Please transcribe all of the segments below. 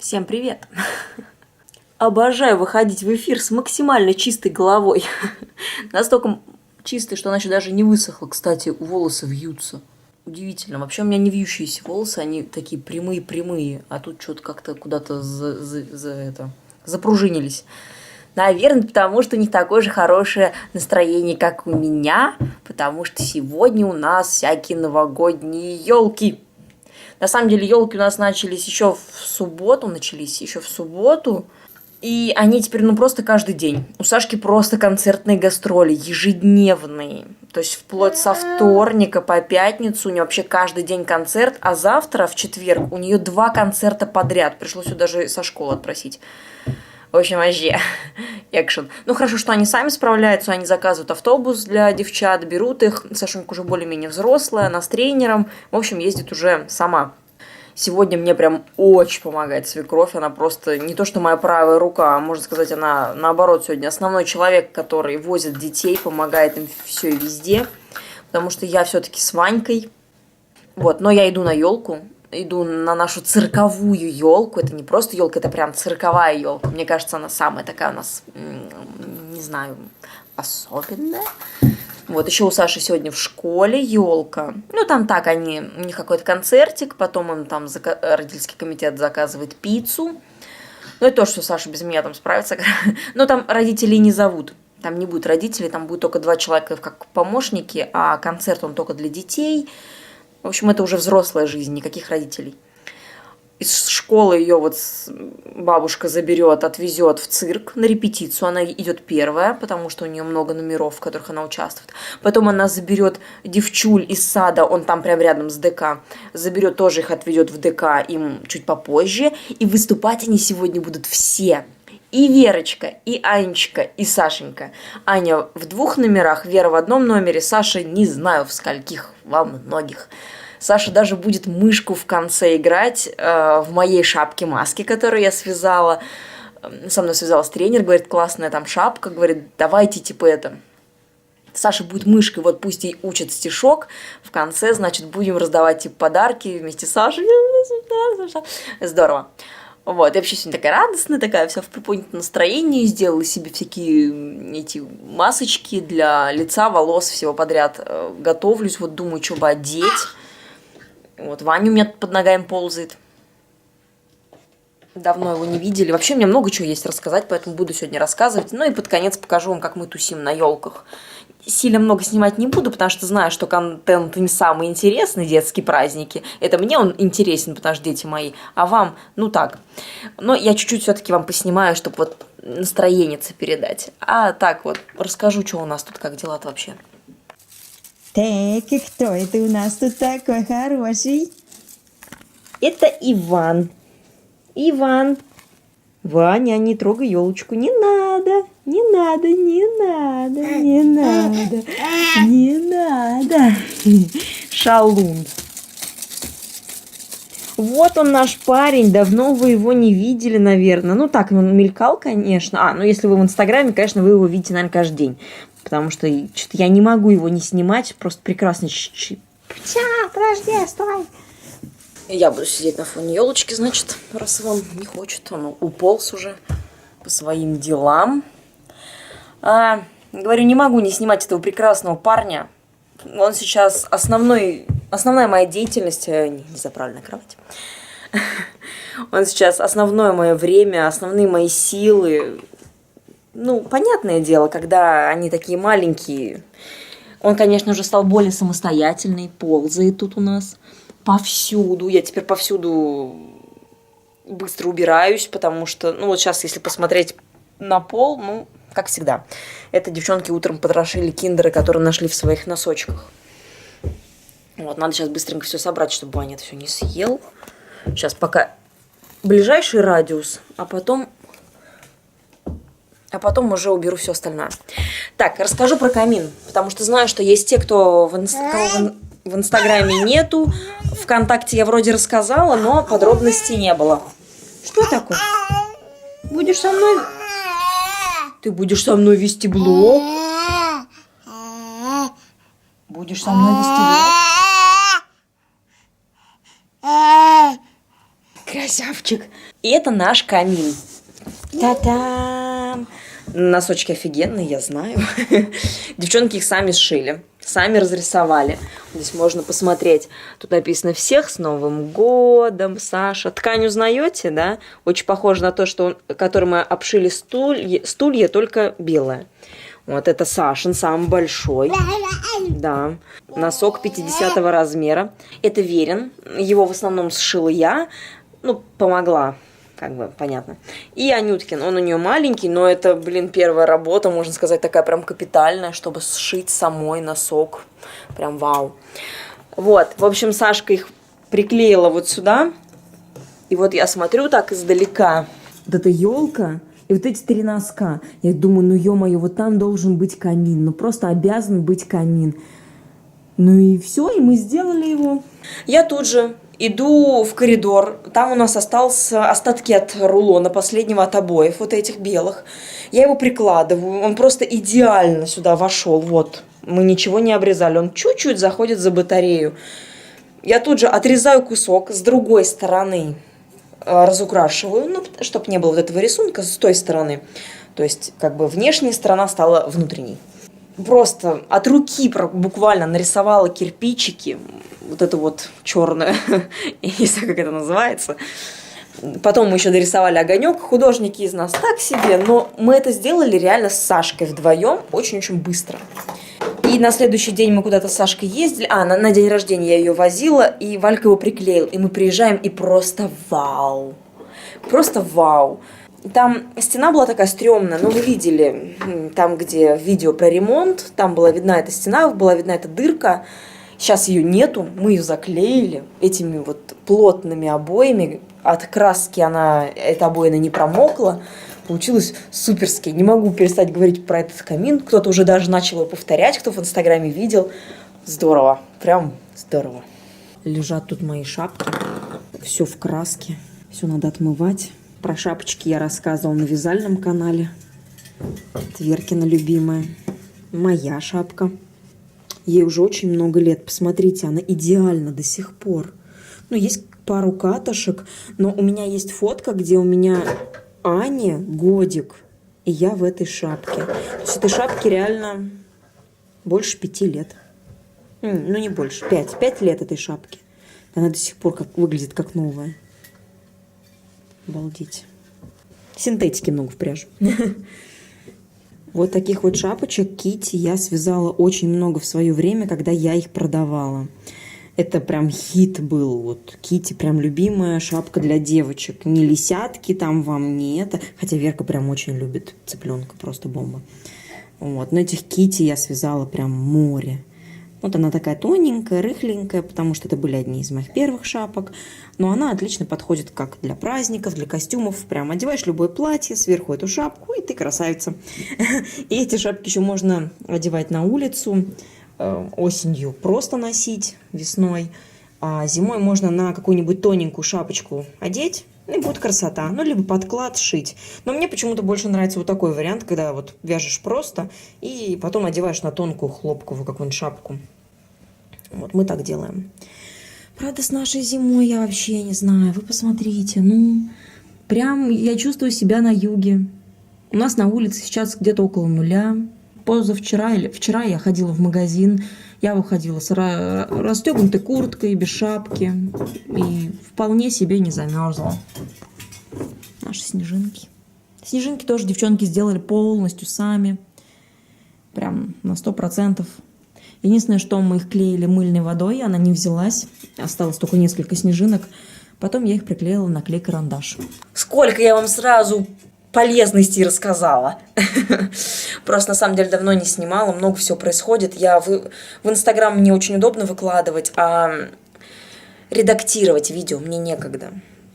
Всем привет! Обожаю выходить в эфир с максимально чистой головой. Настолько чистой, что она еще даже не высохла. Кстати, волосы вьются. Удивительно. Вообще у меня не вьющиеся волосы, они такие прямые-прямые. А тут что-то как-то куда-то запружинились. Наверное, потому что у них такое же хорошее настроение, как у меня. Потому что сегодня у нас всякие новогодние елки. На самом деле елки у нас начались еще в субботу. И они теперь просто каждый день. У Сашки просто концертные гастроли, ежедневные. То есть вплоть со вторника по пятницу у нее вообще каждый день концерт. А завтра, в четверг, у нее 2 концерта подряд. Пришлось ее даже со школы отпросить. В общем, вообще, экшен. Ну, хорошо, что они сами справляются, они заказывают автобус для девчат, берут их. Сашенька уже более-менее взрослая, она с тренером. В общем, ездит уже сама. Сегодня мне прям очень помогает свекровь. Она просто не то, что моя правая рука, а можно сказать, она наоборот сегодня основной человек, который возит детей, помогает им все и везде. Потому что я все-таки с Ванькой. Вот, но я иду на елку. Иду на нашу цирковую елку. Это не просто елка, это прям цирковая елка. Мне кажется, она самая такая у нас, не знаю, особенная. Вот, еще у Саши сегодня в школе елка. Ну, там так, у них какой-то концертик, потом им там родительский комитет заказывает пиццу. Ну, это то, что Саша без меня там справится. Но там родителей не зовут. Там не будет родителей, там будет только 2 человека как помощники, а концерт он только для детей. В общем, это уже взрослая жизнь, никаких родителей. Из школы ее вот бабушка заберет, отвезет в цирк на репетицию. Она идет первая, потому что у нее много номеров, в которых она участвует. Потом она заберет девчуль из сада, он там прям рядом с ДК. Заберет, тоже их отведет в ДК им чуть попозже. И выступать они сегодня будут все. И Верочка, и Анечка, и Сашенька. Аня в 2 номерах, Вера в 1 номере, Саша не знаю в скольких, во многих. Саша даже будет мышку в конце играть в моей шапке-маске, которую я связала. Со мной связалась тренер, говорит, классная там шапка, говорит, давайте типа это. Саша будет мышкой, вот пусть ей учат стишок, в конце, значит, будем раздавать типа подарки вместе с Сашей. Здорово. Вот, я вообще сегодня такая радостная, такая вся в приподнятом настроении, сделала себе всякие эти масочки для лица, волос, всего подряд. Готовлюсь, вот думаю, что бы одеть. Вот, Ваня у меня под ногами ползает. Давно его не видели. Вообще, у меня много чего есть рассказать, поэтому буду сегодня рассказывать. Ну и под конец покажу вам, как мы тусим на елках. Сильно много снимать не буду, потому что знаю, что контент не самый интересный, детские праздники. Это мне он интересен, потому что дети мои, а вам, ну так. Но я чуть-чуть все-таки вам поснимаю, чтобы вот настроение передать. А так вот, расскажу, что у нас тут, как дела-то вообще. Так, и кто это у нас тут такой хороший? Это Иван. Иван. Ваня, не трогай елочку. Не надо. Не надо, не надо, не надо. Не надо. Шалун. Вот он наш парень. Давно вы его не видели, наверное. Ну так, он мелькал, конечно. Ну если вы в Инстаграме, конечно, вы его видите, наверное, каждый день. Потому что что-то я не могу его не снимать. Просто прекрасный. Подожди, стой. Я буду сидеть на фоне елочки, значит, раз вам не хочет. Он уполз уже по своим делам. Говорю, не могу не снимать этого прекрасного парня. Он сейчас основная моя деятельность. Не заправленная кровать. Он сейчас основное мое время, основные мои силы. Ну, понятное дело, когда они такие маленькие. Он, конечно же, стал более самостоятельный, ползает тут у нас повсюду. Я теперь повсюду быстро убираюсь, потому что, ну, вот сейчас, если посмотреть на пол, ну, как всегда. Это девчонки утром потрошили киндеры, которые нашли в своих носочках. Вот, надо сейчас быстренько все собрать, чтобы Ваня это все не съел. Сейчас пока ближайший радиус, а потом уже уберу все остальное. Так, расскажу про камин, потому что знаю, что есть те, кто кого в Инстаграме нету. ВКонтакте я вроде рассказала, но подробностей не было. Что такое? Будешь со мной? Ты будешь со мной вести блог? Будешь со мной вести блог? красавчик. И это наш камин. Та-дам! Носочки офигенные, я знаю. Девчонки их сами сшили, сами разрисовали. Здесь можно посмотреть. Тут написано «Всех с Новым годом, Саша». Ткань узнаете, да? Очень похоже на то, которым мы обшили стулья, только белое. Вот это Сашин, самый большой. Да. Носок 50 размера. Это Верин. Его в основном сшила я. Ну, помогла. Как бы, понятно. И Анюткин, он у нее маленький, но это, первая работа, можно сказать, такая прям капитальная, чтобы сшить самой носок. Прям вау. Вот, в общем, Сашка их приклеила вот сюда. И вот я смотрю так издалека. Вот эта елка и вот эти 3 носка. Я думаю, ну ё-моё, вот там должен быть камин. Ну просто обязан быть камин. Ну и все, и мы сделали его. Я тут же иду в коридор, там у нас остался остатки от рулона последнего, от обоев, вот этих белых. Я его прикладываю, он просто идеально сюда вошел, вот. Мы ничего не обрезали, он чуть-чуть заходит за батарею. Я тут же отрезаю кусок, с другой стороны разукрашиваю, ну, чтобы не было вот этого рисунка с той стороны. То есть, как бы внешняя сторона стала внутренней. Просто от руки буквально нарисовала кирпичики, вот это вот черное, я не знаю, как это называется. Потом мы еще дорисовали огонек, художники из нас так себе, но мы это сделали реально с Сашкой вдвоем очень-очень быстро. И на следующий день мы куда-то с Сашкой ездили, на день рождения я ее возила, и Валька его приклеил, и мы приезжаем, и просто вау, просто вау. Там стена была такая стрёмная, но вы видели, там, где видео про ремонт, там была видна эта стена, была видна эта дырка. Сейчас ее нету, мы ее заклеили этими вот плотными обоями. От краски эта обоина не промокла. Получилось суперски. Не могу перестать говорить про этот камин. Кто-то уже даже начал его повторять, кто в Инстаграме видел. Здорово, прям здорово. Лежат тут мои шапки, все в краске, все надо отмывать. Про шапочки я рассказывала на вязальном канале. Тверкина любимая. Моя шапка. Ей уже очень много лет. Посмотрите, она идеальна до сих пор. Ну, есть пару катышек, но у меня есть фотка, где у меня Ане годик, и я в этой шапке. То есть этой шапке реально больше 5 лет. Ну, не больше, 5. 5 лет этой шапке. Она до сих пор выглядит как новая. Обалдеть. Синтетики много в пряжу. Вот таких вот шапочек Кити я связала очень много в свое время, когда я их продавала. Это прям хит был. Вот Кити прям любимая шапка для девочек. Не лисятки там вам, не это. Хотя Верка прям очень любит цыпленка, просто бомба. Вот. Но этих Кити я связала прям море. Вот она такая тоненькая, рыхленькая, потому что это были одни из моих первых шапок. Но она отлично подходит как для праздников, для костюмов. Прям одеваешь любое платье, сверху эту шапку, и ты красавица. И эти шапки еще можно одевать на улицу, осенью просто носить, весной. А зимой можно на какую-нибудь тоненькую шапочку одеть, и будет красота. Ну, либо подклад шить. Но мне почему-то больше нравится вот такой вариант, когда вот вяжешь просто, и потом одеваешь на тонкую хлопковую какую-нибудь шапку. Вот мы так делаем. Правда, с нашей зимой я вообще не знаю. Вы посмотрите, ну, прям я чувствую себя на юге. У нас на улице сейчас где-то около 0. Позавчера или вчера я ходила в магазин. Я выходила с расстегнутой курткой, без шапки. И вполне себе не замерзла. Наши снежинки. Снежинки тоже девчонки сделали полностью сами. Прям на 100%. Единственное, что мы их клеили мыльной водой, она не взялась. Осталось только несколько снежинок. Потом я их приклеила на клей-карандаш. Сколько я вам сразу полезностей рассказала. Просто на самом деле давно не снимала, много всего происходит. В Инстаграм мне очень удобно выкладывать, а редактировать видео мне некогда.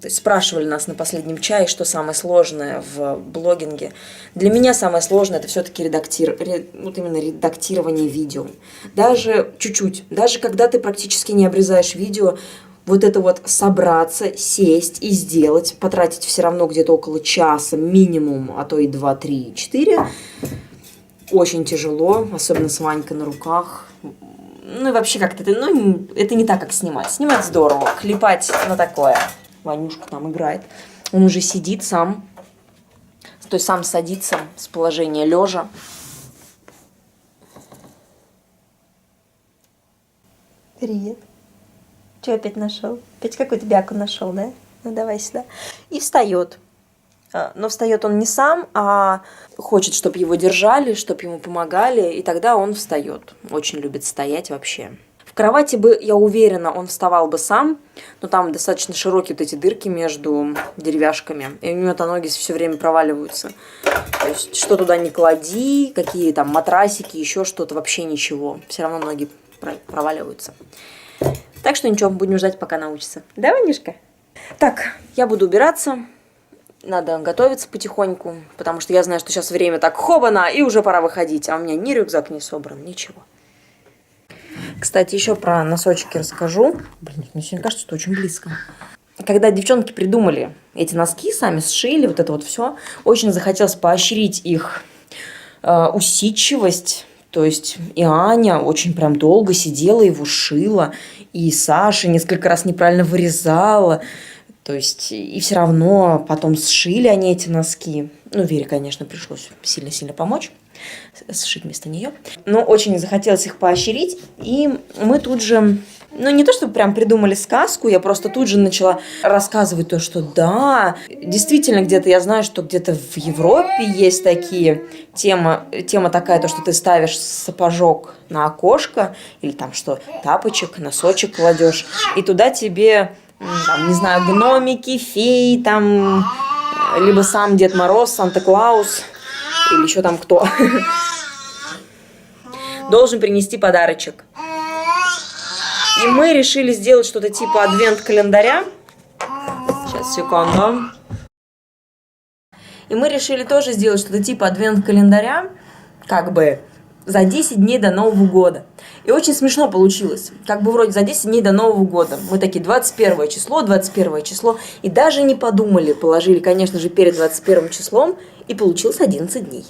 То есть спрашивали нас на последнем чае, что самое сложное в блогинге. Для меня самое сложное это все-таки именно редактирование видео. Даже чуть-чуть, даже когда ты практически не обрезаешь видео, вот это вот собраться, сесть и сделать, потратить все равно где-то около часа минимум, а то и 2, 3, 4. Очень тяжело, особенно с Ванькой на руках. Ну и вообще как-то это не так, как снимать. Снимать здорово, клепать на такое. Ванюшка там играет. Он уже сидит сам, то есть сам садится с положения лежа. Привет. Что опять нашел? Опять какую-то бяку нашел, да? Ну давай сюда. И встает. Но встает он не сам, а Хочет, чтобы его держали, чтобы ему помогали, и тогда он встает. Очень любит стоять вообще. В кровати бы, я уверена, он вставал бы сам, но там достаточно широкие вот эти дырки между деревяшками, и у него-то ноги все время проваливаются. То есть, что туда не клади, какие там матрасики, еще что-то, вообще ничего. Все равно ноги проваливаются. Так что ничего, будем ждать, пока научится. Да, Ванюшка? Так, я буду убираться. Надо готовиться потихоньку, потому что я знаю, что сейчас время так хобана, и уже пора выходить. А у меня ни рюкзак не собран, ничего. Кстати, еще про носочки расскажу. Блин, мне сегодня кажется, что очень близко. Когда девчонки придумали эти носки, сами сшили, вот это вот все, очень захотелось поощрить их усидчивость. То есть и Аня очень прям долго сидела, его шила, и Саша несколько раз неправильно вырезала. То есть и все равно потом сшили они эти носки. Ну, Вере, конечно, пришлось сильно-сильно помочь сшить вместо нее. Но очень захотелось их поощрить. И мы тут же, ну, не то чтобы прям придумали сказку, я просто тут же начала рассказывать то, что да, действительно где-то я знаю, что где-то в Европе есть такие тема такая, то, что ты ставишь сапожок на окошко, или там что, тапочек, носочек кладешь, и туда тебе, там, не знаю, гномики, феи, там, либо сам Дед Мороз, Санта-Клаус, или еще там кто, должен принести подарочек. И мы решили сделать что-то типа адвент-календаря. Сейчас, секунду. И мы решили тоже сделать что-то типа адвент-календаря, как бы за 10 дней до Нового года. И очень смешно получилось. Как бы вроде за 10 дней до Нового года. Мы такие 21 число. И даже не подумали, положили, конечно же, перед 21 числом. И получилось 11 дней.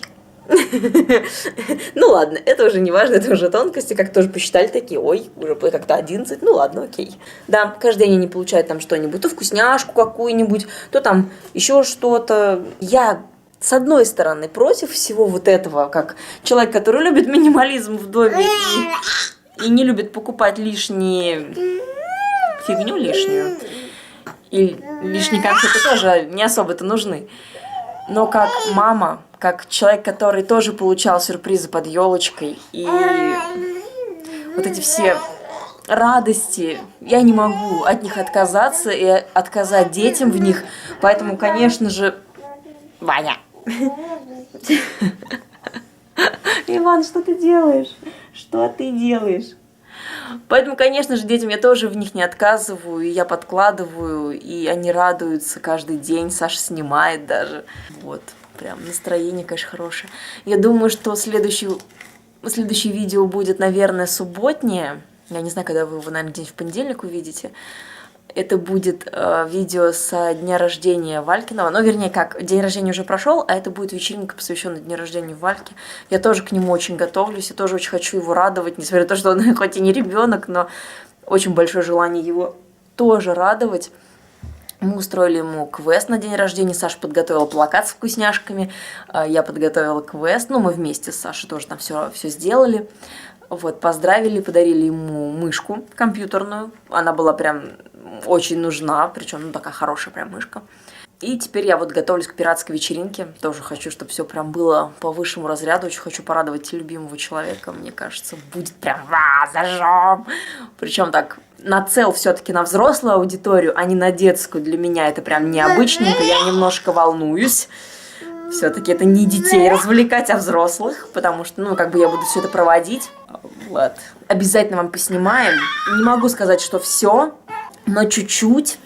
Ну ладно, это уже не важно, это уже тонкости, как тоже посчитали такие, ой, уже как-то 11, ну ладно, окей. Да, каждый день они получают там что-нибудь, то вкусняшку какую-нибудь, то там еще что-то. Я, с одной стороны, против всего вот этого, как человек, который любит минимализм в доме и не любит покупать фигню лишнюю. И лишние конфеты тоже не особо-то нужны. Но как мама, как человек, который тоже получал сюрпризы под елочкой, и вот эти все радости, я не могу от них отказаться и отказать детям в них. Поэтому, конечно же... Ваня! Иван, что ты делаешь? Что ты делаешь? Поэтому, конечно же, детям я тоже в них не отказываю, и я подкладываю, и они радуются каждый день, Саша снимает даже. Вот, прям настроение, конечно, хорошее. Я думаю, что следующее видео будет, наверное, субботнее. Я не знаю, когда вы его, наверное, где-нибудь в понедельник увидите. Это будет видео со дня рождения Валькиного. Ну, вернее, как, день рождения уже прошел, а это будет вечеринка, посвященная дню рождения Вальки. Я тоже к нему очень готовлюсь, я тоже очень хочу его радовать, несмотря на то, что он хоть и не ребенок, но очень большое желание его тоже радовать. Мы устроили ему квест на день рождения. Саша подготовила плакат с вкусняшками, я подготовила квест. Ну, мы вместе с Сашей тоже там все сделали. Вот, поздравили, подарили ему мышку компьютерную. Она была прям очень нужна, причем, ну, такая хорошая прям мышка. И теперь я вот готовлюсь к пиратской вечеринке. Тоже хочу, чтобы все прям было по высшему разряду. Очень хочу порадовать любимого человека. Мне кажется, будет прям зажжем. Причем так, нацел все-таки на взрослую аудиторию, а не на детскую. Для меня это прям необычненько. Я немножко волнуюсь. Все-таки это не детей развлекать, а взрослых, потому что, ну, как бы я буду все это проводить. Вот. Обязательно вам поснимаем. Не могу сказать, что все, но чуть-чуть.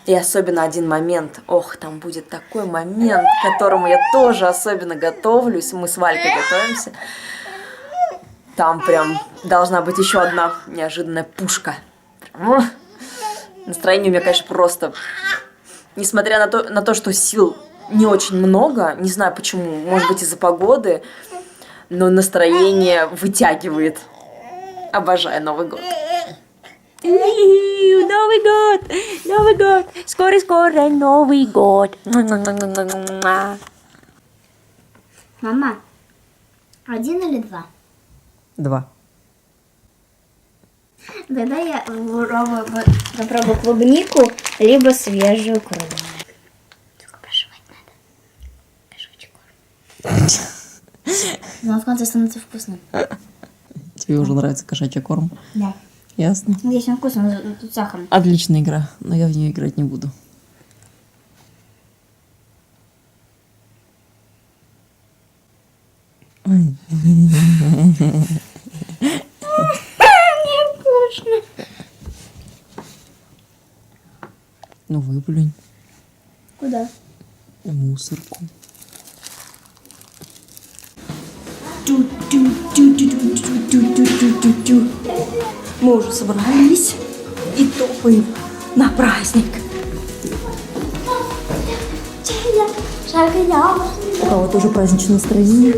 И особенно один момент. Ох, там будет такой момент, к которому я тоже особенно готовлюсь. Мы с Валькой готовимся. Там прям должна быть еще одна неожиданная пушка. Настроение у меня, конечно, просто... Несмотря на то, что сил не очень много, не знаю почему, может быть из-за погоды, но настроение вытягивает. Обожаю Новый год. Новый год! Новый год! Скоро-скоро Новый год! Мама, 1 или 2? 2. Тогда я попробую клубнику, либо свежую корм. Только прошивать надо. Кошачий корм. Но в конце становится вкусным. Тебе уже нравится кошачий корм? Да. Ясно. Здесь он вкусный, но тут сахар. Отличная игра, но я в нее играть не буду. Мне вкусно. Ну выплюнь Куда? в мусорку. Мы уже собрались и топаем на праздник. У кого-то уже праздничное настроение.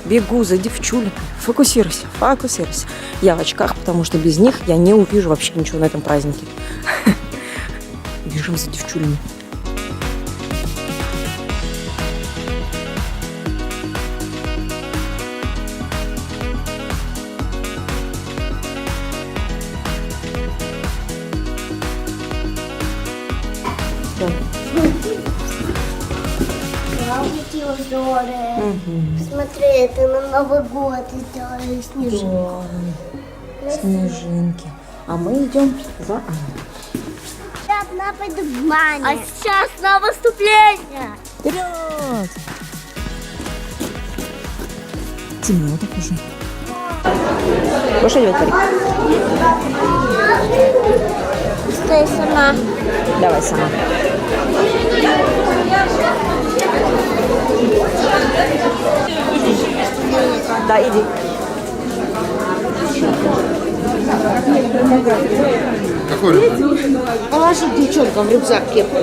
Бегу за девчулями. Фокусируйся, фокусируйся. Я в очках, потому что без них я не увижу вообще ничего на этом празднике. Бежим за девчулями. Какие узоры. Смотри, это на Новый год сделали снежинку. Снежинки. А мы идем за Аней. Одна пойду в баню. А сейчас на выступление. Вперед! Темно так уже. Будешь одевать парик? Стой сама. Давай сама. Да, иди. Положи девчонкам в рюкзак кепку.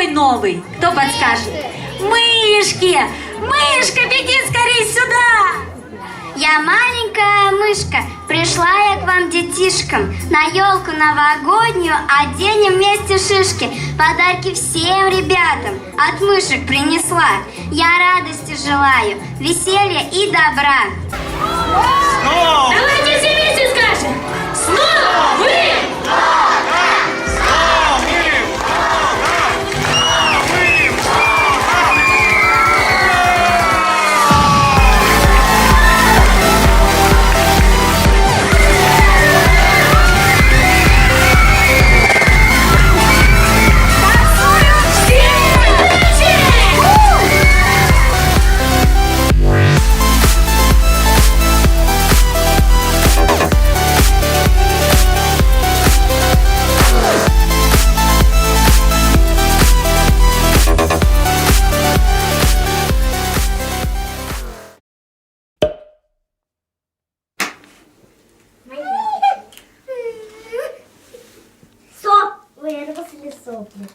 какой новый? Кто подскажет? Мышки! Мышка, беги скорее сюда! Я маленькая мышка, пришла я к вам, детишкам, на елку новогоднюю оденем вместе шишки, подарки всем ребятам от мышек принесла. Я радости желаю, веселья и добра. Давайте все вместе скажем! С Новым! Ой, это после сопли.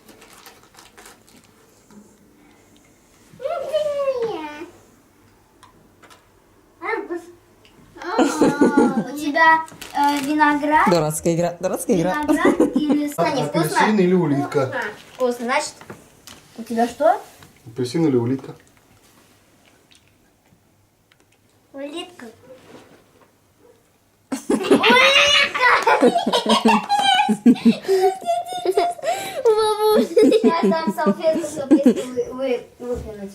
Арбуз. У тебя виноград? Дурацкая игра. Виноград или не вкусно? Апельсин или улитка? Вкусно. Значит, у тебя что? Апельсин или улитка? Улитка. Сейчас там салфетку, чтобы выплюнуть.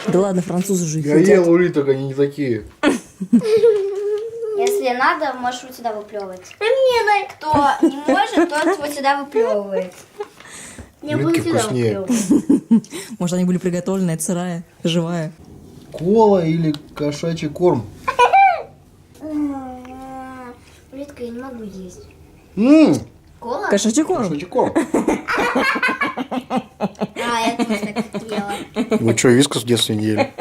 Да ладно, французы же их Я едят. ел улиток, они не такие. Если надо, можешь вот сюда выплевывать. Кто не может, тот вот сюда выплевывает. Я буду Улитки сюда вкуснее. выплевывать. Может, они были приготовлены, это сырая, живая. Кола или кошачий корм? Улитка я не могу есть. Кола? Кошачий корм. Кошачий корм. А, я тоже так ела. Вы что, вискас в детстве не ели?